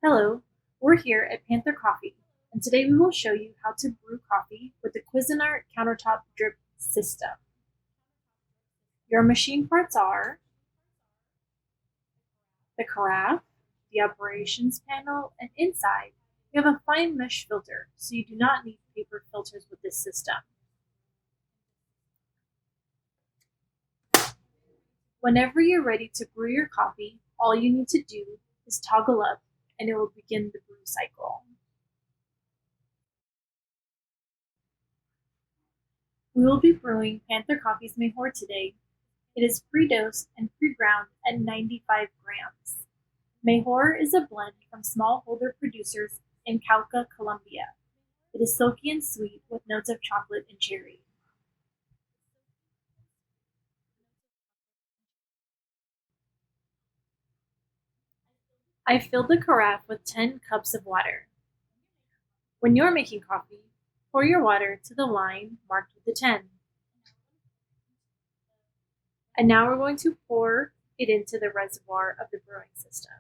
Hello, we're here at Panther Coffee, and today we will show you how to brew coffee with the Cuisinart Countertop Drip System. Your machine parts are the carafe, the operations panel, and inside you have a fine mesh filter, so you do not need paper filters with this system. Whenever you're ready to brew your coffee, all you need to do is toggle up and it will begin the brew cycle. We will be brewing Panther Coffee's Mejor today. It is pre-dosed and pre-ground at 95 grams. Mejor is a blend from smallholder producers in Cauca, Colombia. It is silky and sweet with notes of chocolate and cherry. I filled the carafe with 10 cups of water. When you're making coffee, pour your water to the line marked with the 10. And now we're going to pour it into the reservoir of the brewing system.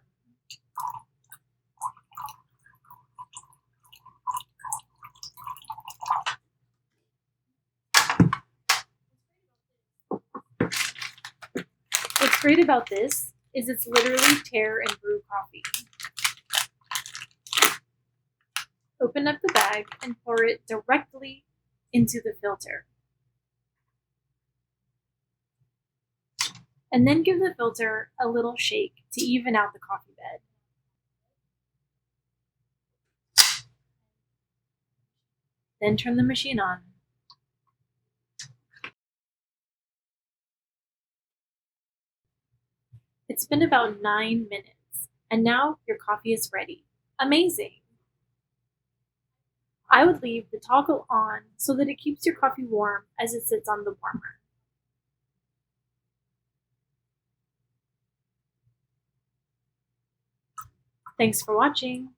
What's great about this is it's literally tear and brew coffee. Open up the bag and pour it directly into the filter. And then give the filter a little shake to even out the coffee bed. Then turn the machine on. It's been about 9 minutes, and now your coffee is ready. Amazing! I would leave the toggle on so that it keeps your coffee warm as it sits on the warmer. Thanks for watching.